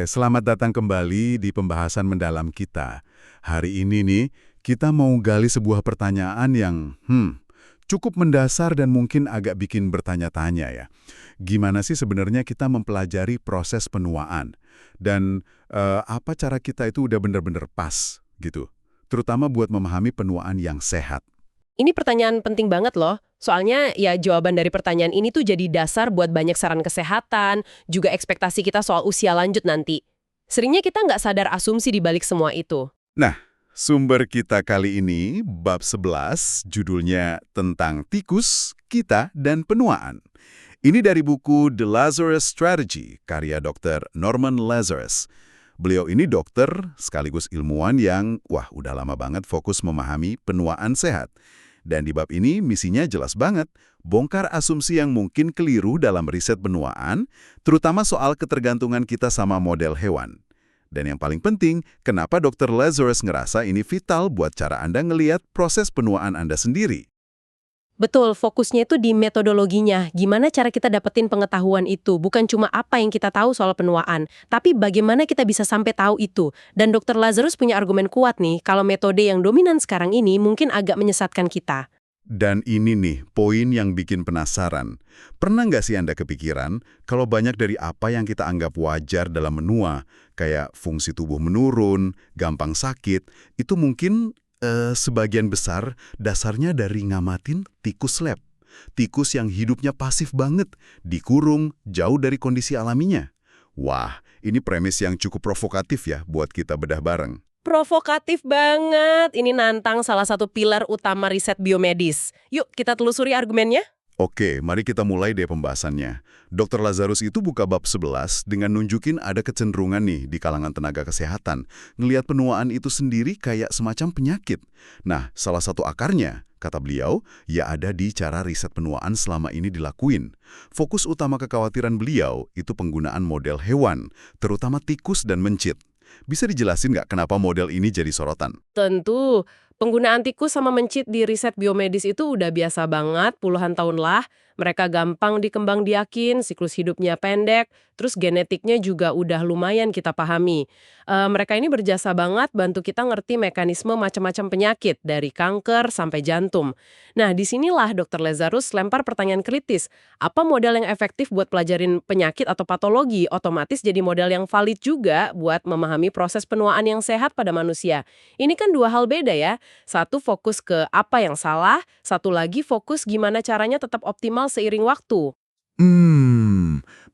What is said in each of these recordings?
Selamat datang kembali di pembahasan mendalam kita. Hari ini nih, kita mau gali sebuah pertanyaan yang, cukup mendasar dan mungkin agak bikin bertanya-tanya ya. Gimana sih sebenarnya kita mempelajari proses penuaan? Dan apa cara kita itu udah bener-bener pas gitu? Terutama buat memahami penuaan yang sehat. Ini pertanyaan penting banget loh. Soalnya ya jawaban dari pertanyaan ini tuh jadi dasar buat banyak saran kesehatan, juga ekspektasi kita soal usia lanjut nanti. Seringnya kita nggak sadar asumsi di balik semua itu. Nah, sumber kita kali ini bab 11, judulnya tentang tikus, kita, dan penuaan. Ini dari buku The Lazarus Strategy, karya Dr. Norman Lazarus. Beliau ini dokter sekaligus ilmuwan yang, udah lama banget fokus memahami penuaan sehat. Dan di bab ini misinya jelas banget, bongkar asumsi yang mungkin keliru dalam riset penuaan, terutama soal ketergantungan kita sama model hewan. Dan yang paling penting, kenapa Dr. Lazarus ngerasa ini vital buat cara Anda ngelihat proses penuaan Anda sendiri. Betul, fokusnya itu di metodologinya. Gimana cara kita dapetin pengetahuan itu? Bukan cuma apa yang kita tahu soal penuaan, tapi bagaimana kita bisa sampai tahu itu. Dan Dr. Lazarus punya argumen kuat nih, kalau metode yang dominan sekarang ini mungkin agak menyesatkan kita. Dan ini nih, poin yang bikin penasaran. Pernah nggak sih Anda kepikiran, kalau banyak dari apa yang kita anggap wajar dalam menua, kayak fungsi tubuh menurun, gampang sakit, itu mungkin sebagian besar dasarnya dari ngamatin tikus lab. Tikus yang hidupnya pasif banget, dikurung, jauh dari kondisi alaminya. Wah, ini premis yang cukup provokatif ya buat kita bedah bareng. Provokatif banget. Ini nantang salah satu pilar utama riset biomedis. Yuk, kita telusuri argumennya. Oke, mari kita mulai deh pembahasannya. Dr. Lazarus itu buka bab 11 dengan nunjukin ada kecenderungan nih di kalangan tenaga kesehatan. Ngelihat penuaan itu sendiri kayak semacam penyakit. Nah, salah satu akarnya, kata beliau, ya ada di cara riset penuaan selama ini dilakuin. Fokus utama kekhawatiran beliau itu penggunaan model hewan, terutama tikus dan mencit. Bisa dijelasin nggak kenapa model ini jadi sorotan? Tentu, penggunaan tikus sama mencit di riset biomedis itu udah biasa banget, puluhan tahun lah. Mereka gampang dikembangbiakin, siklus hidupnya pendek, terus genetiknya juga udah lumayan kita pahami. Mereka ini berjasa banget bantu kita ngerti mekanisme macam-macam penyakit, dari kanker sampai jantung. Nah, disinilah Dr. Lazarus lempar pertanyaan kritis. Apa model yang efektif buat pelajarin penyakit atau patologi, otomatis jadi model yang valid juga buat memahami proses penuaan yang sehat pada manusia. Ini kan dua hal beda ya. Satu fokus ke apa yang salah, satu lagi fokus gimana caranya tetap optimal seiring waktu.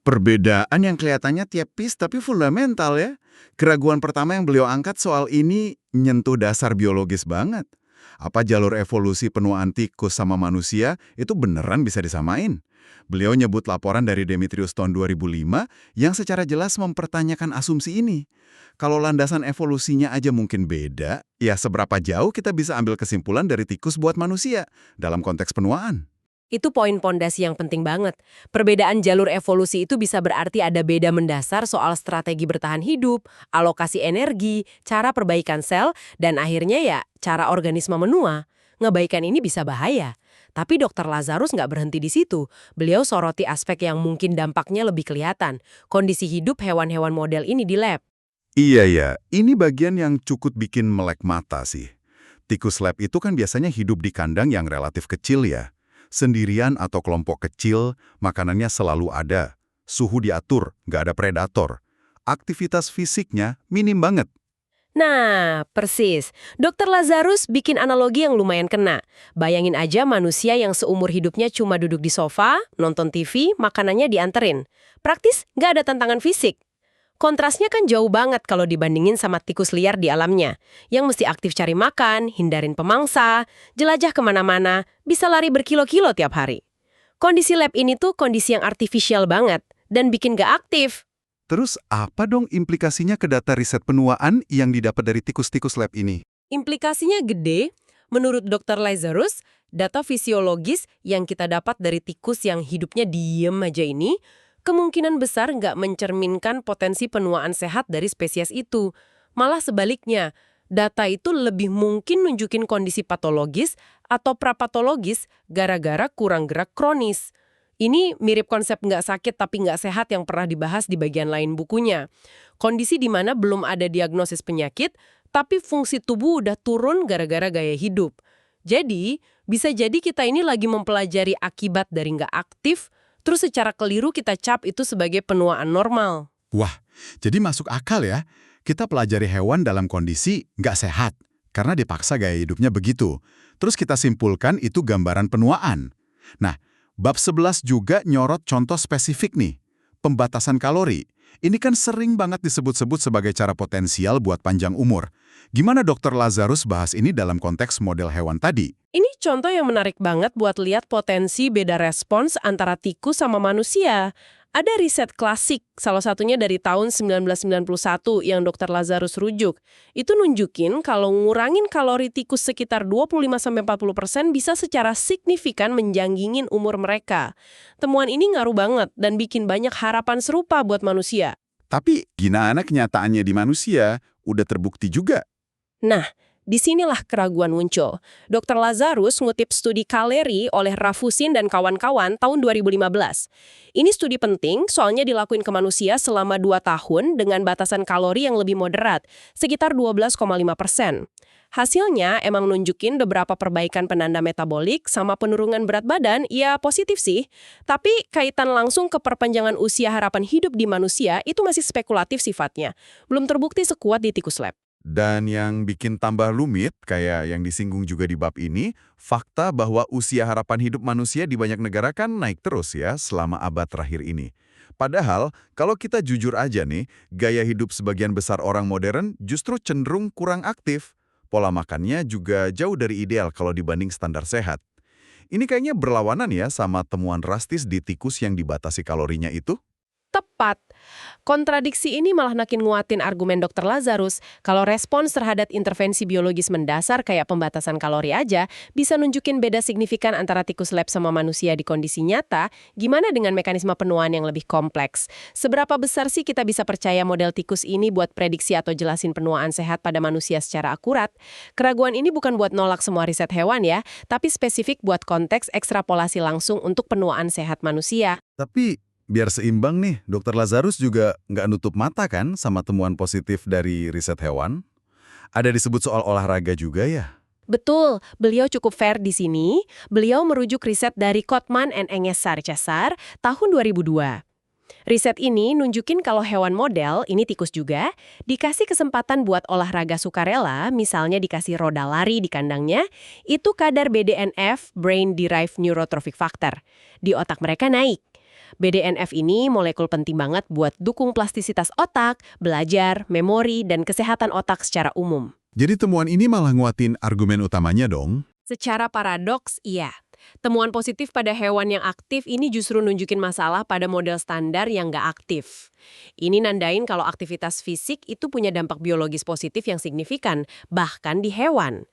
Perbedaan yang kelihatannya tipis tapi fundamental ya. Keraguan pertama yang beliau angkat soal ini nyentuh dasar biologis banget. Apa jalur evolusi penuaan tikus sama manusia itu beneran bisa disamain? Beliau nyebut laporan dari Demetrius tahun 2005 yang secara jelas mempertanyakan asumsi ini. Kalau landasan evolusinya aja mungkin beda, ya seberapa jauh kita bisa ambil kesimpulan dari tikus buat manusia dalam konteks penuaan? Itu poin pondasi yang penting banget. Perbedaan jalur evolusi itu bisa berarti ada beda mendasar soal strategi bertahan hidup, alokasi energi, cara perbaikan sel, dan akhirnya ya cara organisme menua. Ngebaikan ini bisa bahaya. Tapi Dr. Lazarus nggak berhenti di situ. Beliau soroti aspek yang mungkin dampaknya lebih kelihatan. Kondisi hidup hewan-hewan model ini di lab. Iya ya, ini bagian yang cukup bikin melek mata sih. Tikus lab itu kan biasanya hidup di kandang yang relatif kecil ya. Sendirian atau kelompok kecil, makanannya selalu ada. Suhu diatur, nggak ada predator. Aktivitas fisiknya minim banget. Nah, persis. Dr. Lazarus bikin analogi yang lumayan kena. Bayangin aja manusia yang seumur hidupnya cuma duduk di sofa, nonton TV, makanannya dianterin. Praktis, nggak ada tantangan fisik. Kontrasnya kan jauh banget kalau dibandingin sama tikus liar di alamnya, yang mesti aktif cari makan, hindarin pemangsa, jelajah kemana-mana, bisa lari berkilo-kilo tiap hari. Kondisi lab ini tuh kondisi yang artifisial banget, dan bikin gak aktif. Terus apa dong implikasinya ke data riset penuaan yang didapat dari tikus-tikus lab ini? Implikasinya gede. Menurut Dr. Lazarus, data fisiologis yang kita dapat dari tikus yang hidupnya diem aja ini, kemungkinan besar nggak mencerminkan potensi penuaan sehat dari spesies itu. Malah sebaliknya, data itu lebih mungkin nunjukin kondisi patologis atau prapatologis gara-gara kurang gerak kronis. Ini mirip konsep nggak sakit tapi nggak sehat yang pernah dibahas di bagian lain bukunya. Kondisi di mana belum ada diagnosis penyakit, tapi fungsi tubuh udah turun gara-gara gaya hidup. Jadi, bisa jadi kita ini lagi mempelajari akibat dari nggak aktif, terus secara keliru kita cap itu sebagai penuaan normal. Wah, jadi masuk akal ya. Kita pelajari hewan dalam kondisi nggak sehat, karena dipaksa gaya hidupnya begitu. Terus kita simpulkan itu gambaran penuaan. Nah, bab 11 juga nyorot contoh spesifik nih, pembatasan kalori. Ini kan sering banget disebut-sebut sebagai cara potensial buat panjang umur. Gimana Dr. Lazarus bahas ini dalam konteks model hewan tadi? Ini contoh yang menarik banget buat lihat potensi beda respons antara tikus sama manusia. Ada riset klasik, salah satunya dari tahun 1991 yang Dr. Lazarus rujuk. Itu nunjukin kalau ngurangin kalori tikus sekitar 25-40% bisa secara signifikan menjanggingin umur mereka. Temuan ini ngaruh banget dan bikin banyak harapan serupa buat manusia. Tapi gimana kenyataannya di manusia? Udah terbukti juga. Nah, disinilah keraguan muncul. Dr. Lazarus ngutip studi Kaleri oleh Rafusin dan kawan-kawan tahun 2015. Ini studi penting soalnya dilakuin ke manusia selama 2 tahun dengan batasan kalori yang lebih moderat, sekitar 12,5%. Hasilnya emang nunjukin beberapa perbaikan penanda metabolik sama penurunan berat badan, ya positif sih. Tapi kaitan langsung ke perpanjangan usia harapan hidup di manusia itu masih spekulatif sifatnya. Belum terbukti sekuat di tikus lab. Dan yang bikin tambah rumit, kayak yang disinggung juga di bab ini, fakta bahwa usia harapan hidup manusia di banyak negara kan naik terus ya selama abad terakhir ini. Padahal, kalau kita jujur aja nih, gaya hidup sebagian besar orang modern justru cenderung kurang aktif. Pola makannya juga jauh dari ideal kalau dibanding standar sehat. Ini kayaknya berlawanan ya sama temuan drastis di tikus yang dibatasi kalorinya itu. Tepat. Kontradiksi ini malah makin nguatin argumen Dr. Lazarus kalau respons terhadap intervensi biologis mendasar kayak pembatasan kalori aja bisa nunjukin beda signifikan antara tikus lab sama manusia di kondisi nyata, gimana dengan mekanisme penuaan yang lebih kompleks? Seberapa besar sih kita bisa percaya model tikus ini buat prediksi atau jelasin penuaan sehat pada manusia secara akurat? Keraguan ini bukan buat nolak semua riset hewan ya, tapi spesifik buat konteks ekstrapolasi langsung untuk penuaan sehat manusia. Tapi biar seimbang nih, Dr. Lazarus juga nggak nutup mata kan sama temuan positif dari riset hewan? Ada disebut soal olahraga juga ya? Betul, beliau cukup fair di sini. Beliau merujuk riset dari Kotman and Engesar Cesar tahun 2002. Riset ini nunjukin kalau hewan model, ini tikus juga, dikasih kesempatan buat olahraga sukarela, misalnya dikasih roda lari di kandangnya, itu kadar BDNF, Brain Derived Neurotrophic Factor, di otak mereka naik. BDNF ini molekul penting banget buat dukung plastisitas otak, belajar, memori, dan kesehatan otak secara umum. Jadi temuan ini malah nguatin argumen utamanya dong? Secara paradoks, iya. Temuan positif pada hewan yang aktif ini justru nunjukin masalah pada model standar yang nggak aktif. Ini nandain kalau aktivitas fisik itu punya dampak biologis positif yang signifikan, bahkan di hewan.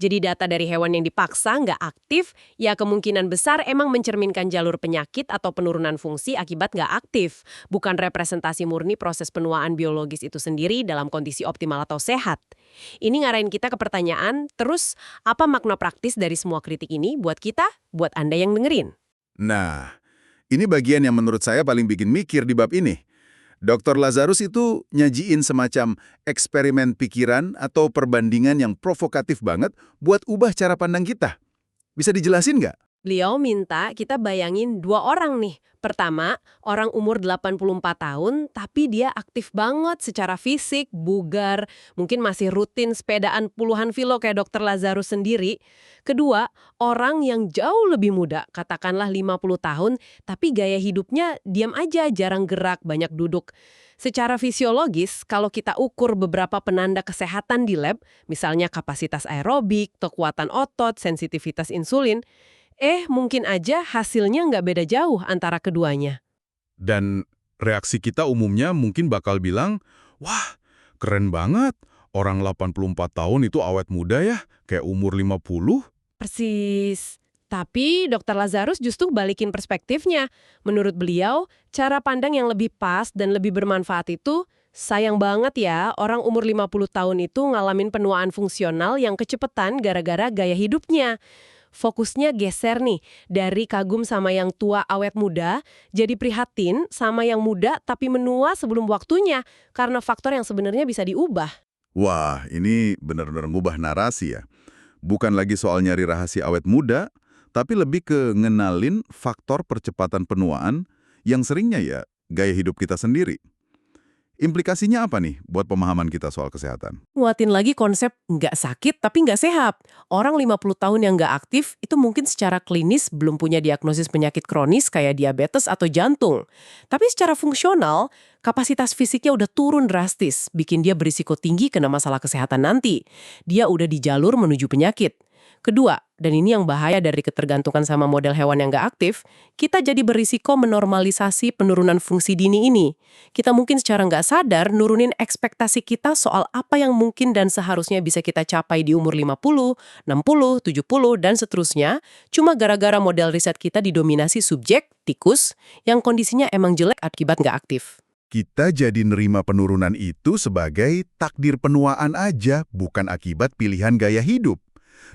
Jadi data dari hewan yang dipaksa nggak aktif, ya kemungkinan besar emang mencerminkan jalur penyakit atau penurunan fungsi akibat nggak aktif, bukan representasi murni proses penuaan biologis itu sendiri dalam kondisi optimal atau sehat. Ini ngarahin kita ke pertanyaan, terus apa makna praktis dari semua kritik ini buat kita, buat Anda yang dengerin? Nah, ini bagian yang menurut saya paling bikin mikir di bab ini. Dr. Lazarus itu nyajiin semacam eksperimen pikiran atau perbandingan yang provokatif banget buat ubah cara pandang kita. Bisa dijelasin nggak? Beliau minta kita bayangin 2 orang nih. Pertama, orang umur 84 tahun tapi dia aktif banget secara fisik, bugar, mungkin masih rutin sepedaan puluhan kilo kayak Dr. Lazarus sendiri. Kedua, orang yang jauh lebih muda, katakanlah 50 tahun, tapi gaya hidupnya diam aja, jarang gerak, banyak duduk. Secara fisiologis, kalau kita ukur beberapa penanda kesehatan di lab, misalnya kapasitas aerobik, kekuatan otot, sensitivitas insulin, mungkin aja hasilnya nggak beda jauh antara keduanya. Dan reaksi kita umumnya mungkin bakal bilang, wah keren banget, orang 84 tahun itu awet muda ya, kayak umur 50. Persis. Tapi Dr. Lazarus justru balikin perspektifnya. Menurut beliau, cara pandang yang lebih pas dan lebih bermanfaat itu, sayang banget ya, orang umur 50 tahun itu ngalamin penuaan fungsional yang kecepetan gara-gara gaya hidupnya. fokusnya geser nih dari kagum sama yang tua awet muda, jadi prihatin sama yang muda tapi menua sebelum waktunya karena faktor yang sebenarnya bisa diubah. Wah, ini benar-benar ngubah narasi ya. Bukan lagi soal nyari rahasia awet muda, tapi lebih ke ngenalin faktor percepatan penuaan yang seringnya ya gaya hidup kita sendiri. Implikasinya apa nih buat pemahaman kita soal kesehatan? Nguatin lagi konsep nggak sakit tapi nggak sehat. Orang 50 tahun yang nggak aktif itu mungkin secara klinis belum punya diagnosis penyakit kronis kayak diabetes atau jantung. Tapi secara fungsional, kapasitas fisiknya udah turun drastis, bikin dia berisiko tinggi kena masalah kesehatan nanti. Dia udah di jalur menuju penyakit. Kedua, dan ini yang bahaya dari ketergantungan sama model hewan yang nggak aktif, kita jadi berisiko menormalisasi penurunan fungsi dini ini. Kita mungkin secara nggak sadar nurunin ekspektasi kita soal apa yang mungkin dan seharusnya bisa kita capai di umur 50, 60, 70, dan seterusnya, cuma gara-gara model riset kita didominasi subjek, tikus, yang kondisinya emang jelek akibat nggak aktif. Kita jadi nerima penurunan itu sebagai takdir penuaan aja, bukan akibat pilihan gaya hidup.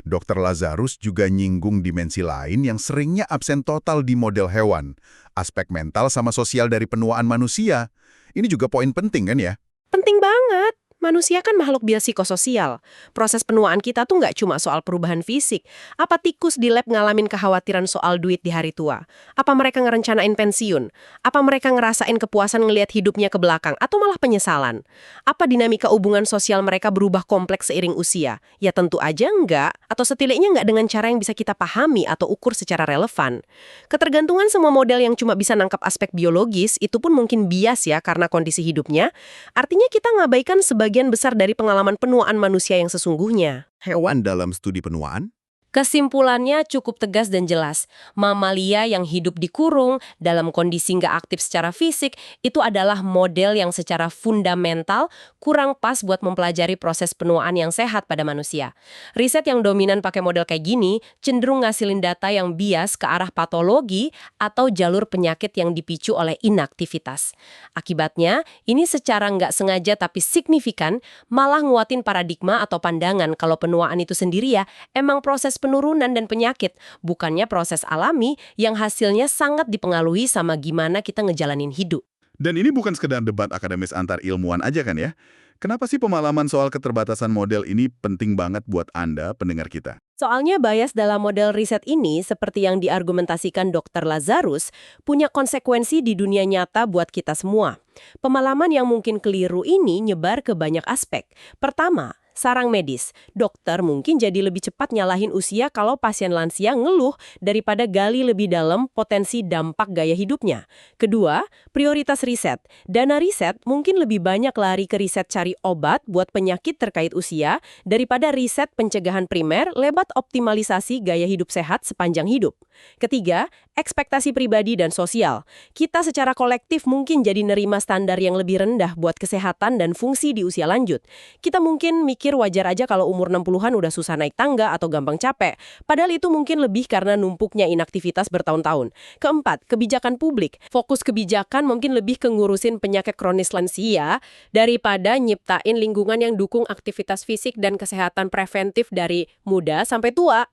Dr. Lazarus juga nyinggung dimensi lain yang seringnya absen total di model hewan, aspek mental sama sosial dari penuaan manusia. Ini juga poin penting kan ya? Penting banget. Manusia kan makhluk biopsikososial. Proses penuaan kita tuh nggak cuma soal perubahan fisik. Apa tikus di lab ngalamin kekhawatiran soal duit di hari tua? Apa mereka ngerencanain pensiun? Apa mereka ngerasain kepuasan ngelihat hidupnya ke belakang? Atau malah penyesalan? Apa dinamika hubungan sosial mereka berubah kompleks seiring usia? Ya tentu aja enggak. Atau setidaknya enggak dengan cara yang bisa kita pahami atau ukur secara relevan. Ketergantungan semua model yang cuma bisa nangkap aspek biologis, itu pun mungkin bias ya karena kondisi hidupnya. Artinya kita ngabaikan sebagian besar dari pengalaman penuaan manusia yang sesungguhnya. Hewan dalam studi penuaan? Kesimpulannya cukup tegas dan jelas. Mamalia yang hidup dikurung dalam kondisi nggak aktif secara fisik itu adalah model yang secara fundamental kurang pas buat mempelajari proses penuaan yang sehat pada manusia. Riset yang dominan pakai model kayak gini cenderung ngasilin data yang bias ke arah patologi atau jalur penyakit yang dipicu oleh inaktivitas. Akibatnya, ini secara nggak sengaja tapi signifikan malah nguatin paradigma atau pandangan kalau penuaan itu sendiri ya emang proses penurunan dan penyakit, bukannya proses alami yang hasilnya sangat dipengaruhi sama gimana kita ngejalanin hidup. Dan ini bukan sekedar debat akademis antar ilmuwan aja kan ya? Kenapa sih pemalaman soal keterbatasan model ini penting banget buat Anda, pendengar kita? Soalnya bias dalam model riset ini, seperti yang diargumentasikan Dr. Lazarus, punya konsekuensi di dunia nyata buat kita semua. Pemalaman yang mungkin keliru ini nyebar ke banyak aspek. Pertama, sarang medis. Dokter mungkin jadi lebih cepat nyalahin usia kalau pasien lansia ngeluh daripada gali lebih dalam potensi dampak gaya hidupnya. Kedua, prioritas riset. Dana riset mungkin lebih banyak lari ke riset cari obat buat penyakit terkait usia daripada riset pencegahan primer lewat optimalisasi gaya hidup sehat sepanjang hidup. Ketiga, ekspektasi pribadi dan sosial. Kita secara kolektif mungkin jadi nerima standar yang lebih rendah buat kesehatan dan fungsi di usia lanjut. Kita mungkin mikir wajar aja kalau umur 60-an udah susah naik tangga atau gampang capek. Padahal itu mungkin lebih karena numpuknya inaktivitas bertahun-tahun. Keempat, kebijakan publik. Fokus kebijakan mungkin lebih ke ngurusin penyakit kronis lansia daripada nyiptain lingkungan yang dukung aktivitas fisik dan kesehatan preventif dari muda sampai tua.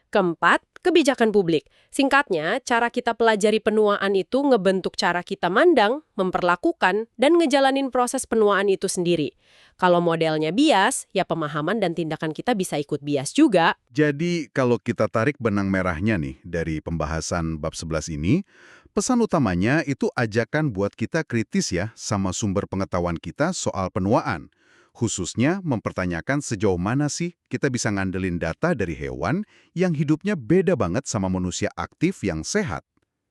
Keempat, kebijakan publik. Singkatnya, cara kita pelajari penuaan itu ngebentuk cara kita mandang, memperlakukan, dan ngejalanin proses penuaan itu sendiri. Kalau modelnya bias, ya pemahaman dan tindakan kita bisa ikut bias juga. Jadi, kalau kita tarik benang merahnya nih dari pembahasan bab 11 ini, pesan utamanya itu ajakan buat kita kritis ya sama sumber pengetahuan kita soal penuaan. Khususnya mempertanyakan sejauh mana sih kita bisa ngandelin data dari hewan yang hidupnya beda banget sama manusia aktif yang sehat.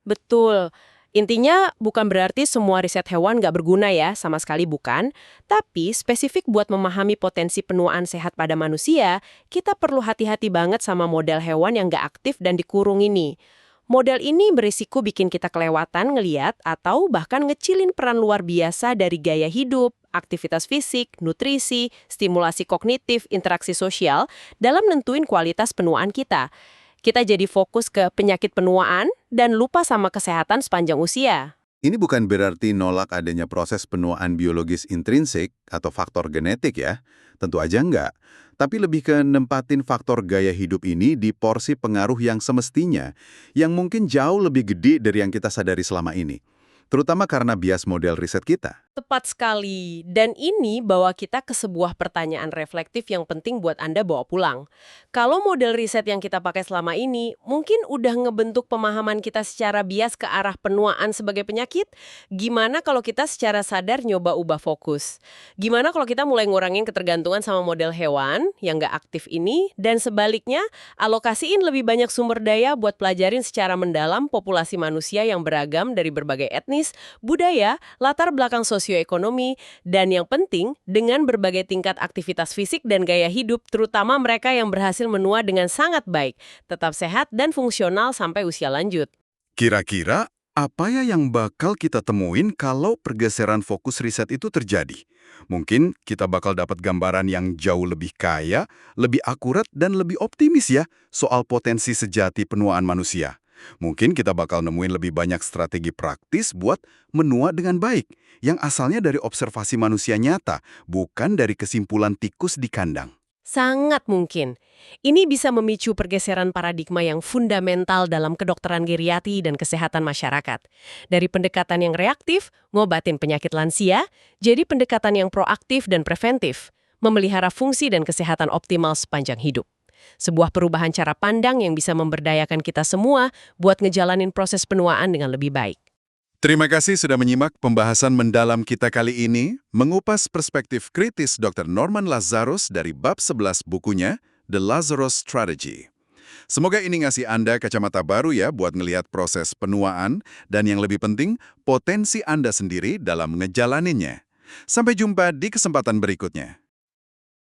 Betul. Intinya bukan berarti semua riset hewan nggak berguna ya, sama sekali bukan. Tapi spesifik buat memahami potensi penuaan sehat pada manusia, kita perlu hati-hati banget sama model hewan yang nggak aktif dan dikurung ini. Model ini berisiko bikin kita kelewatan ngeliat atau bahkan ngecilin peran luar biasa dari gaya hidup, aktivitas fisik, nutrisi, stimulasi kognitif, interaksi sosial dalam nentuin kualitas penuaan kita. Kita jadi fokus ke penyakit penuaan dan lupa sama kesehatan sepanjang usia. Ini bukan berarti nolak adanya proses penuaan biologis intrinsik atau faktor genetik ya. Tentu aja enggak. Tapi lebih ke nempatin faktor gaya hidup ini di porsi pengaruh yang semestinya, yang mungkin jauh lebih gede dari yang kita sadari selama ini. Terutama karena bias model riset kita. Tepat sekali. Dan ini bawa kita ke sebuah pertanyaan reflektif yang penting buat Anda bawa pulang. Kalau model riset yang kita pakai selama ini mungkin udah ngebentuk pemahaman kita secara bias ke arah penuaan sebagai penyakit, gimana kalau kita secara sadar nyoba ubah fokus? Gimana kalau kita mulai ngurangin ketergantungan sama model hewan yang nggak aktif ini, dan sebaliknya alokasiin lebih banyak sumber daya buat pelajarin secara mendalam populasi manusia yang beragam dari berbagai etnis, budaya, latar belakang sosioekonomi, dan yang penting, dengan berbagai tingkat aktivitas fisik dan gaya hidup, terutama mereka yang berhasil menua dengan sangat baik, tetap sehat dan fungsional sampai usia lanjut. Kira-kira apa ya yang bakal kita temuin kalau pergeseran fokus riset itu terjadi? Mungkin kita bakal dapat gambaran yang jauh lebih kaya, lebih akurat, dan lebih optimis ya soal potensi sejati penuaan manusia. Mungkin kita bakal nemuin lebih banyak strategi praktis buat menua dengan baik, yang asalnya dari observasi manusia nyata, bukan dari kesimpulan tikus di kandang. Sangat mungkin. Ini bisa memicu pergeseran paradigma yang fundamental dalam kedokteran geriatri dan kesehatan masyarakat. Dari pendekatan yang reaktif, ngobatin penyakit lansia, jadi pendekatan yang proaktif dan preventif, memelihara fungsi dan kesehatan optimal sepanjang hidup. Sebuah perubahan cara pandang yang bisa memberdayakan kita semua buat ngejalanin proses penuaan dengan lebih baik. Terima kasih sudah menyimak pembahasan mendalam kita kali ini, mengupas perspektif kritis Dr. Norman Lazarus dari bab 11 bukunya, The Lazarus Strategy. Semoga ini ngasih Anda kacamata baru ya buat ngelihat proses penuaan dan yang lebih penting, potensi Anda sendiri dalam ngejalaninnya. Sampai jumpa di kesempatan berikutnya.